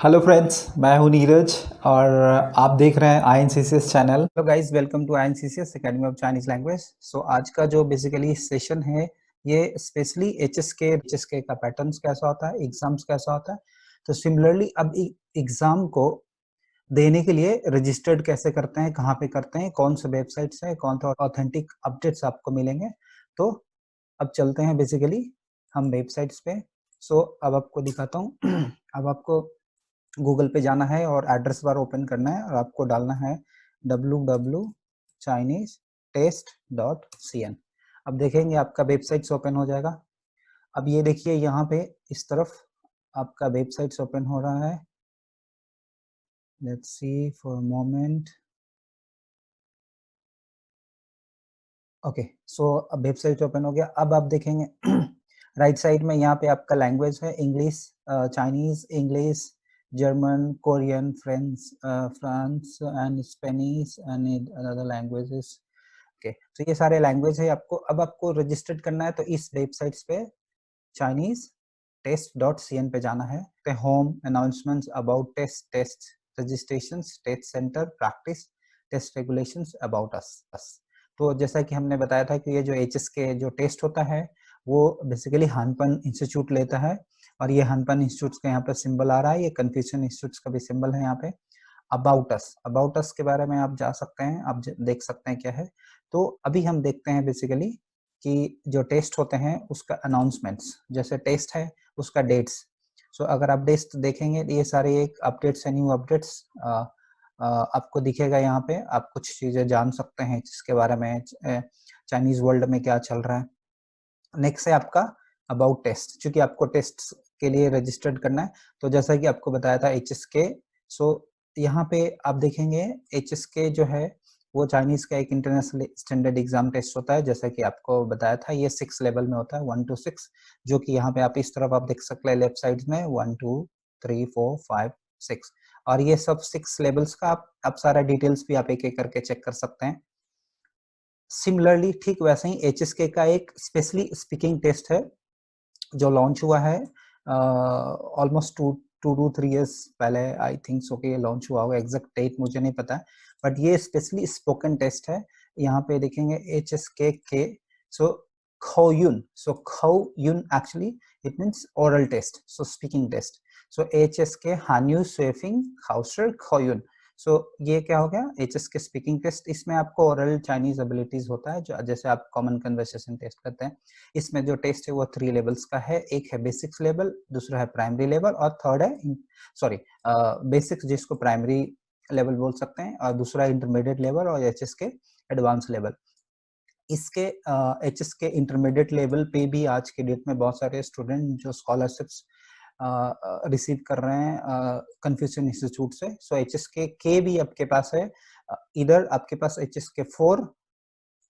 Hello friends, मैं हूं नीरज और आप देख रहे हैं INCCS channel. Hello guys, welcome to INCCS academy of Chinese language. So आज का जो बेसिकली सेशन है ये स्पेशली एचएसके का पैटर्न्स कैसा होता है, एग्जाम्स कैसा होता है। तो सिमिलरली अब एग्जाम को देने के लिए रजिस्टर्ड कैसे करते हैं, कहाँ पे करते हैं, कौन से वेबसाइट्स है, कौन सा ऑथेंटिक अपडेट्स आपको मिलेंगे। तो अब चलते हैं बेसिकली हम वेबसाइट्स पे। सो अब आपको दिखाता हूँ अब आपको गूगल पे जाना है और एड्रेस बार ओपन करना है और आपको डालना है www.chinesetest.cn। अब देखेंगे आपका वेबसाइट्स ओपन हो जाएगा। अब ये देखिए यहाँ पे इस तरफ आपका वेबसाइट्स ओपन हो रहा है। Let's see for a moment. Okay, so अब वेबसाइट ओपन हो गया। अब आप देखेंगे राइट साइड में यहाँ पे आपका लैंग्वेज है English, Chinese, English, German, Korean, France and Spanish and other languages. Okay, तो ये सारे लैंग्वेज है आपको। अब आपको रजिस्टर्ड करना है तो इस वेबसाइट्स पे चाइनीज टेस्ट.cn पे जाना है। Home, announcements, about test, test registrations, test centre, practice, test regulations, about us. तो जैसा कि हमने बताया था कि ये जो HSK जो टेस्ट होता है वो बेसिकली हानपन इंस्टीट्यूट लेता है और ये हानपन इंस्टीट्यूट का यहाँ पे सिंबल आ रहा है, ये कन्फ्यूशन इंस्टीट्यूट का भी सिंबल है यहाँ पे। अबाउट अस के बारे में आप जा सकते हैं, आप देख सकते हैं क्या है। तो अभी हम देखते हैं बेसिकली कि जो टेस्ट होते हैं उसका अनाउंसमेंट्स, जैसे टेस्ट है उसका डेट्स। सो अगर आप डेट्स देखेंगे ये सारे एक अपडेट्स है, न्यू अपडेट्स आपको दिखेगा यहाँ पे। आप कुछ चीजें जान सकते हैं जिसके बारे में, चाइनीज वर्ल्ड में क्या चल रहा है। नेक्स्ट है आपका अबाउट टेस्ट, क्योंकि आपको टेस्ट के लिए रजिस्टर्ड करना है। तो जैसा कि आपको बताया था HSK, सो यहाँ पे आप देखेंगे HSK जो है वो चाइनीज का एक इंटरनेशनल स्टैंडर्ड एग्जाम टेस्ट होता है। जैसा कि आपको बताया था ये 6 लेवल में होता है, 1 to 6, जो कि यहाँ पे आप इस तरफ आप देख सकते हैं लेफ्ट साइड में 1 2 3 4 5 6। और ये सब 6 लेवल्स का आप सारा डिटेल्स भी आप एक एक करके चेक कर सकते हैं। सिमिलरली ठीक वैसे ही HSK का एक स्पेशली स्पीकिंग टेस्ट है जो लॉन्च हुआ है ऑलमोस्ट टू टू 3 इयर्स पहले। आई थिंक सो कि ये लॉन्च हुआ होगा, एग्जैक्ट डेट मुझे नहीं पता है, बट ये स्पेशली स्पोकन टेस्ट है। यहाँ पे देखेंगे HSK सो खोयुन, सो खोयुन actually it means oral test, so speaking test. So HSK हान्यू स्वेफिंग हाउसर खोयुन। सो ये क्या हो गया, HSK स्पीकिंग टेस्ट। इसमें आपको ओरल चाइनीज एबिलिटीज होता है, जो जैसे आप कॉमन कन्वर्सेशन टेस्ट करते हैं। इसमें जो टेस्ट है वो 3 लेवल्स का है, एक है बेसिक्स लेवल, दूसरा है प्राइमरी लेवल और थर्ड है सॉरी बेसिक्स जिसको प्राइमरी लेवल बोल सकते हैं, और दूसरा इंटरमीडिएट लेवल और HSK एडवांस लेवल। इसके HSK इंटरमीडिएट लेवल पे भी आज के डेट में बहुत सारे स्टूडेंट जो स्कॉलरशिप्स रिसीव कर रहे हैं कन्फ्यूशन इंस्टीट्यूट से। सो HSK भी आपके पास है, इधर आपके पास HSK4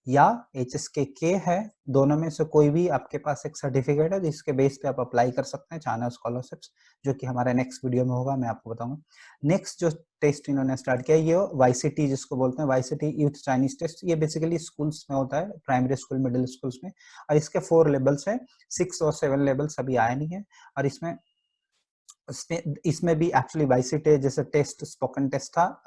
या HSK है, दोनों में से कोई भी आपके पास एक सर्टिफिकेट है जिसके बेस पे आप अप्लाई कर सकते हैं चाइना स्कॉलरशिप्स, जो कि हमारे नेक्स्ट वीडियो में होगा, मैं आपको बताऊंगा। नेक्स्ट जो टेस्ट इन्होंने स्टार्ट किया ये YCT जिसको बोलते हैं, YCT यूथ चाइनीज टेस्ट। ये बेसिकली स्कूल्स में होता है, प्राइमरी स्कूल, मिडिल स्कूल्स में, और इसके 4 लेवल्स है, 6 और 7 लेवल्स अभी आए नहीं है। और इसमें भी एक्चुअली YCT जैसे टेस्ट स्पोकन टेस्ट था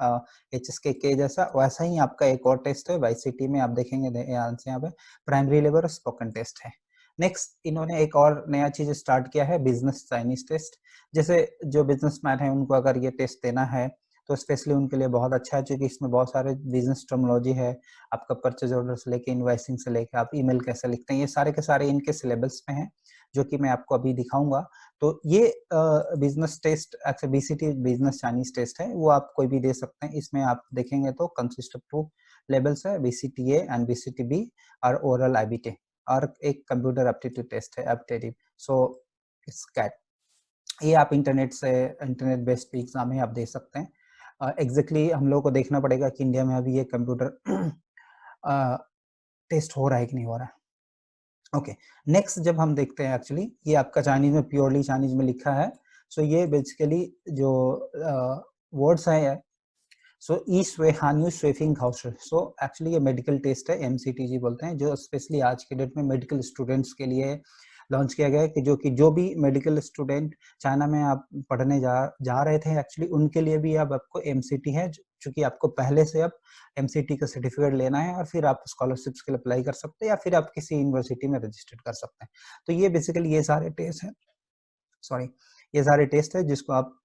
HSK जैसा, वैसा ही आपका एक और टेस्ट है YCT में, आप देखेंगे यहाँ पे प्राइमरी लेवल और स्पोकन टेस्ट है। नेक्स्ट इन्होंने एक और नया चीज स्टार्ट किया है, बिजनेस चाइनीज टेस्ट। जैसे जो बिजनेसमैन है उनको अगर ये टेस्ट देना है तो स्पेशली उनके लिए बहुत अच्छा है, क्योंकि इसमें बहुत सारे बिजनेस टर्मिनोलॉजी है। आपका परचेज ऑर्डर से लेके इनवाइसिंग से लेके आप ईमेल कैसे लिखते हैं, ये सारे के सारे इनके सिलेबस में है, जो कि मैं आपको अभी दिखाऊंगा। तो ये बिजनेस टेस्ट अच्छा BCT बिजनेस चाइनीज टेस्ट है, वो आप कोई भी दे सकते हैं। इसमें आप देखेंगे तो कंसिस्ट ऑफ 2 लेवल्स है, BCTA एंड BCTB, और ओरल IBT, और एक कंप्यूटर एप्टीट्यूड टेस्ट है, एप्टीट्यूड। सो स्कैट ये आप इंटरनेट बेस्ड एग्जाम है, आप दे सकते हैं। एग्जैक्टली हम लोग को देखना पड़ेगा कि इंडिया में अभी ये कंप्यूटर टेस्ट हो रहा है कि नहीं हो रहा है। ओके, नेक्स्ट जब हम देखते हैं, एक्चुअली ये आपका चाइनीज में प्योरली चाइनीज में लिखा है। सो ये बेसिकली जो वर्ड्स है, सो ईस्ट वे हान्यू स्वेफिंग हाउसर। सो एक्चुअली ये मेडिकल टेस्ट है, MCTG बोलते हैं, जो स्पेशली आज के डेट में मेडिकल स्टूडेंट्स के लिए लॉन्च किया गया है कि जो भी मेडिकल स्टूडेंट चाइना में आप पढ़ने जा रहे थे एक्चुअली उनके लिए भी अब आपको एमसीटी है, चूंकि आपको पहले से अब एमसीटी का सर्टिफिकेट लेना है और फिर आप स्कॉलरशिप्स के लिए अप्लाई कर सकते हैं या फिर आप किसी यूनिवर्सिटी में रजिस्टर्ड कर सकते हैं। तो ये बेसिकली ये सारे टेस्ट हैं, सॉरी ये सारे टेस्ट है जिसको अब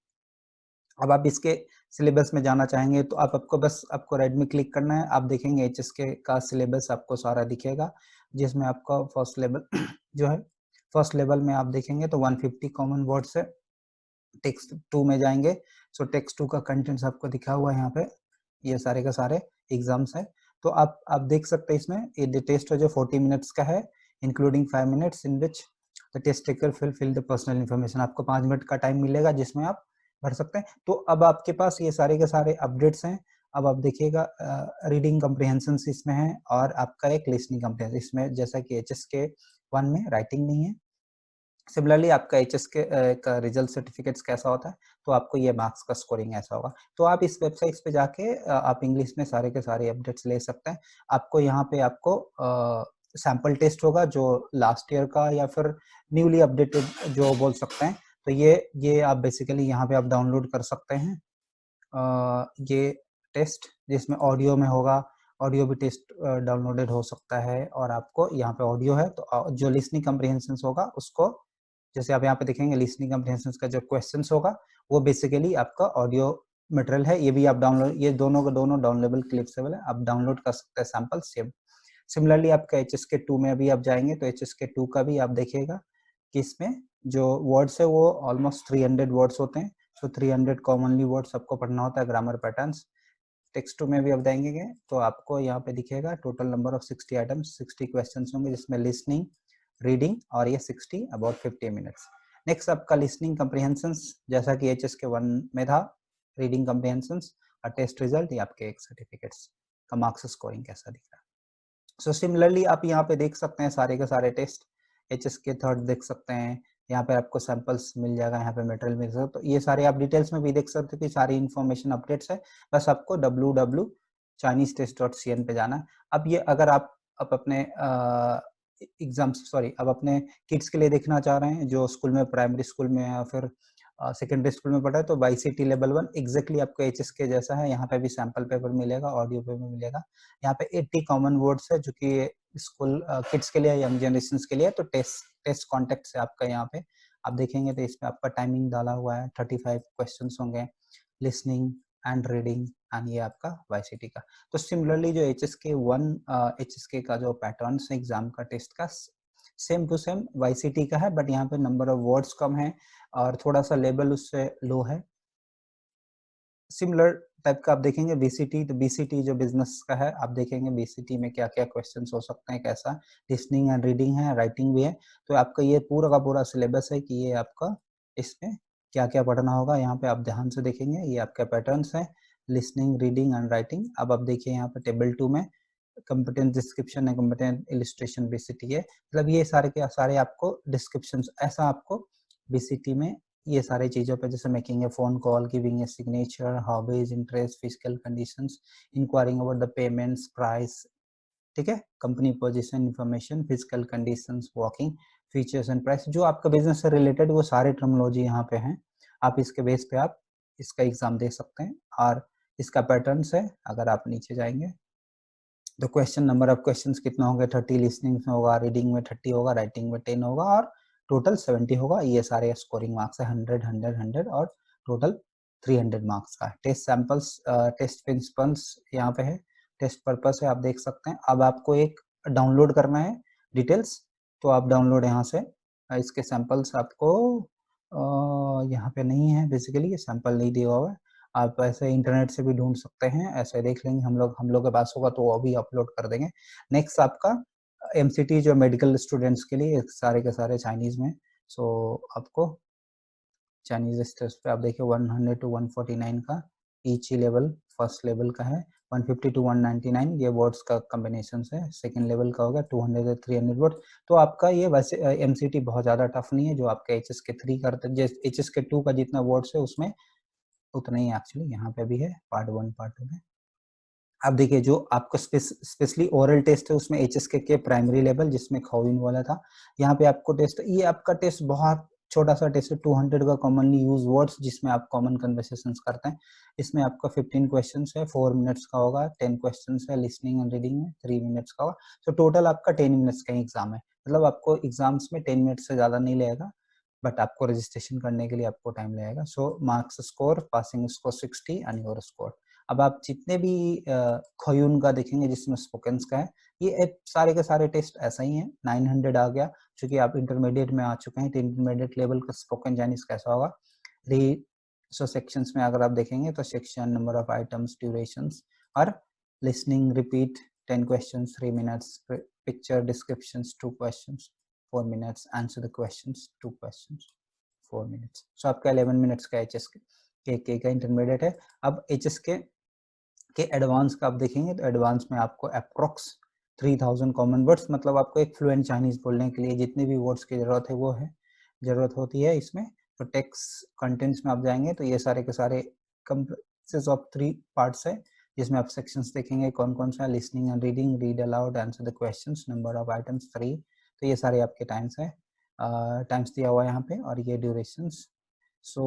आप इसके सिलेबस में जाना चाहेंगे तो आपको राइट में क्लिक करना है। आप देखेंगे एचएसके का सिलेबस आपको सारा दिखेगा, जिसमें आपका फर्स्ट लेवल जो है फर्स्ट लेवल में आप देखेंगे तो 150 कॉमन वर्ड्स है। टेक्स्ट 2 में जाएंगे, सो टेक्स्ट 2 का कंटेंट्स आपको दिखा हुआ है यहाँ पे, ये सारे का सारे एग्जाम्स है। तो आप देख सकते हैं इसमें ये टेस्ट है जो 40 मिनट्स का है, including 5 minutes in which the test taker fill the personal information. आपको 5 मिनट का टाइम मिलेगा जिसमें आप भर सकते हैं। तो अब आपके पास ये सारे के सारे अपडेट्स हैं। अब आप देखिएगा रीडिंग कम्प्रिहेंशन इसमें है और आपका एक लिसनिंग कम्प्रिहेंशन इसमें, जैसा कि एचएसके 1 में राइटिंग नहीं है। सिमिलरली आपका एचएसके का रिजल्ट सर्टिफिकेट्स कैसा होता है, तो आपको ये मार्क्स का स्कोरिंग ऐसा होगा। तो आप इस वेबसाइट्स पे जाके आप इंग्लिश में सारे के सारे अपडेट्स ले सकते हैं। आपको यहाँ पे आपको सैम्पल टेस्ट होगा जो लास्ट ईयर का या फिर न्यूली अपडेटेड जो बोल सकते हैं, तो ये आप बेसिकली यहाँ पे आप डाउनलोड कर सकते हैं। ये टेस्ट जिसमें ऑडियो में होगा, ऑडियो भी टेस्ट डाउनलोडेड हो सकता है और आपको यहाँ पे ऑडियो है तो जो लिसनिंग कम्प्रिहेंशन होगा उसको, जैसे आप यहाँ पे देखेंगे लिसनिंग कम्प्रिहेंशन का जो क्वेश्चंस होगा वो बेसिकली आपका ऑडियो मटेरियल है। ये भी आप डाउनलोड, ये दोनों का दोनों डाउनलोडेबल क्लिप्स है, आप डाउनलोड कर सकते हैं सैंपल सेम। सिमिलरली आपका एचएसके 2 में अभी आप जाएंगे तो एचएसके 2 का भी आप देखिएगा कि इसमें जो वर्ड्स है वो ऑलमोस्ट 300 वर्ड्स होते हैं। तो 300 कॉमनली वर्ड्स आपको पढ़ना होता है, ग्रामर पैटर्न्स। टेक्स्ट 2 में भी आप देंगे तो आपको यहाँ पे दिखेगा total number of 60 items, 60 questions होंगे जिसमें लिसनिंग, रीडिंग और ये 60 अबाउट 50 मिनट्स। नेक्स्ट आपका लिसनिंग कम्प्रिहेंशंस जैसा कि एचएसके 1 में था, रीडिंग कम्प्रिहेंशंस और टेस्ट रिजल्ट, ये आपके एक सर्टिफिकेट्स का मार्क्स स्कोरिंग कैसा दिख रहा है। सो सिमिलरली आप यहाँ पे देख सकते हैं सारे के सारे टेस्ट, एचएसके 3 देख सकते हैं, यहाँ पे आपको सैंपल्स मिल जाएगा, यहाँ पे मटेरियल मिल सकता है। तो ये सारे आप डिटेल्स में भी देख सकते हो कि सारी इन्फॉर्मेशन अपडेट्स है। बस आपको www.chinesetest.cn पे जाना है। अब ये अगर आप अपने एग्जाम्स सॉरी अब अपने किड्स के लिए देखना चाह रहे हैं जो स्कूल में, प्राइमरी स्कूल में या फिर सेकेंडरी स्कूल में पढ़ा है, तो वाईसीटी लेवल 1 एग्जैक्टली आपको एचएसके जैसा है। यहाँ पे भी सैंपल पेपर मिलेगा, ऑडियो पेपर मिलेगा। यहाँ पे 80 कॉमन वर्ड्स है जो कि स्कूल किड्स के लिए, यंग जनरेशन के लिए। तो टेस्ट कॉन्टेक्ट से आपका यहाँ पे आप देखेंगे तो इसमें आपका टाइमिंग डाला हुआ है, 35 क्वेश्चंस होंगे, लिसनिंग एंड रीडिंग एंड ये आपका वाईसीटी का। तो सिमिलरली जो एचएसके 1 एचएसके का जो पैटर्न है एग्जाम का टेस्ट का सेम टू सेम वाईसीटी का है, बट यहाँ पे नंबर ऑफ वर्ड्स कम है और थोड़ा सा लेवल उससे लो है। सिमिलर टाइप का आप देखेंगे बीसीटी, तो बीसीटी जो बिजनेस का है आप देखेंगे बीसीटी में क्या क्या क्वेश्चंस हो सकते हैं, कैसा लिसनिंग एंड रीडिंग है, राइटिंग भी है। तो आपका ये पूरा का पूरा सिलेबस है कि ये आपका इसमें क्या क्या पढ़ना होगा। यहाँ पे आप ध्यान से देखेंगे, ये आपका पैटर्न्स है, लिसनिंग, रीडिंग एंड राइटिंग। अब आप देखिए यहाँ पे टेबल 2 में कंपेटेंस डिस्क्रिप्शन है, कंपेटेंट इलिस्ट्रेशन बीसीटी है, मतलब ये सारे के सारे आपको डिस्क्रिप्शन, ऐसा आपको बीसीटी में ये सारी चीज़ों पे, जैसे making a phone call, giving a signature, hobbies, interest, physical conditions, enquiring about the payments, price, ठीक है, company position information, physical conditions, walking, features and price, जो आपका बिजनेस से रिलेटेड वो सारे टर्मिनोलॉजी यहाँ पे हैं। आप इसके बेस पे आप इसका एग्जाम दे सकते हैं और इसका पैटर्न्स है। अगर आप नीचे जाएंगे तो क्वेश्चन, नंबर ऑफ क्वेश्चंस कितना होंगे, 30 लिसनिंग में होगा, रीडिंग में 30 होगा, राइटिंग में 10 होगा और टोटल 70 होगा। ये सारे स्कोरिंग मार्क्स है, 100 100 100 और टोटल 300 मार्क्स का। टेस्ट सैंपल्स, टेस्ट प्रिंसिपल्स यहाँ पे है, टेस्ट पर्पस है, आप देख सकते हैं। अब आपको एक डाउनलोड करना है डिटेल्स, तो आप डाउनलोड यहाँ से इसके सैंपल्स आपको यहाँ पे नहीं है, बेसिकली ये सैंपल नहीं दिया हुआ है। आप ऐसे इंटरनेट से भी ढूंढ सकते हैं, ऐसे देख लेंगे, हम लोग के पास होगा तो वो भी अपलोड कर देंगे। नेक्स्ट आपका एमसीटी जो मेडिकल स्टूडेंट्स के लिए सारे के सारे चाइनीज में, सो आपको चाइनीज टेस्ट पे आप देखिए 100 to 149 का ईच लेवल, फर्स्ट लेवल का है 150 to 199, ये वर्ड्स का कॉम्बिनेशन है। सेकंड लेवल का होगा 200 से 300 वर्ड। तो आपका ये वैसे एमसीटी बहुत ज़्यादा टफ नहीं है, जो आपका एचएसके 3 करते, एचएसके 2 का जितना वर्ड्स है उसमें उतना ही एक्चुअली यहाँ पे भी है, पार्ट 1 पार्ट 2 में। अब देखिए जो आपका स्पेशली ओरल टेस्ट है उसमें एचएसके के प्राइमरी लेवल जिसमें खोविन वाला था, यहाँ पे आपको टेस्ट, ये आपका टेस्ट बहुत छोटा सा टेस्ट है, 200 का कॉमनली यूज वर्ड्स जिसमें आप कॉमन कन्वर्सेशंस करते हैं। इसमें आपका 15 क्वेश्चंस है, 4 मिनट्स का होगा, 10 क्वेश्चंस है लिसनिंग एंड रीडिंग में, 3 मिनट्स का होगा। तो टोटल आपका 10 मिनट्स का एग्जाम है, मतलब आपको एग्जाम्स में 10 मिनट्स से ज़्यादा नहीं लगेगा, बट आपको रजिस्ट्रेशन करने के लिए आपको टाइम लगेगा। So marks score, passing score 60 and your score. अब आप जितने भी खोयून का देखेंगे जिसमें स्पोकन्स का है, ये सारे के सारे टेस्ट ऐसा ही है। 900 आ गया, चूंकि आप इंटरमीडिएट में आ चुके हैं तो इंटरमीडिएट लेवल का स्पोकन चाइनीज कैसा होगा। सो सेक्शंस में अगर आप देखेंगे तो section, number of items, durations और listening repeat 10 questions 3 minutes, picture descriptions 2 questions 4 minutes, answer the questions 2 questions 4 minutes. So आपका 11 मिनट्स का एचएस के का इंटरमीडिएट है। अब एचएस के एडवांस का आप देखेंगे तो एडवांस में आपको अप्रोक्स 3000 कॉमन वर्ड्स, मतलब आपको एक फ्लुएंट चाइनीज बोलने के लिए जितने भी वर्ड्स की जरूरत है वो है, जरूरत होती है इसमें। तो टेक्स्ट कंटेंट्स में आप जाएंगे तो ये सारे के सारे कंप्रेसेस ऑफ 3 पार्ट्स है, जिसमें आप सेक्शंस देखेंगे कौन कौन सा, listening and reading, read aloud, answer the questions, number of items 3। तो ये सारे आपके टाइम्स है, टाइम्स दिया हुआ है यहाँ पे, और ये durations. So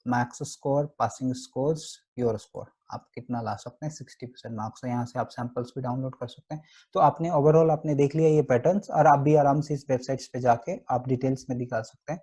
max score, passing scores, your score, आप कितना ला सकते हैं, 60% मार्क्स है। यहाँ से आप सैंपल्स भी डाउनलोड कर सकते हैं। तो आपने ओवरऑल आपने देख लिया ये पैटर्न्स, और आप भी आराम से इस वेबसाइट्स पे जाके आप डिटेल्स में दिखा सकते हैं।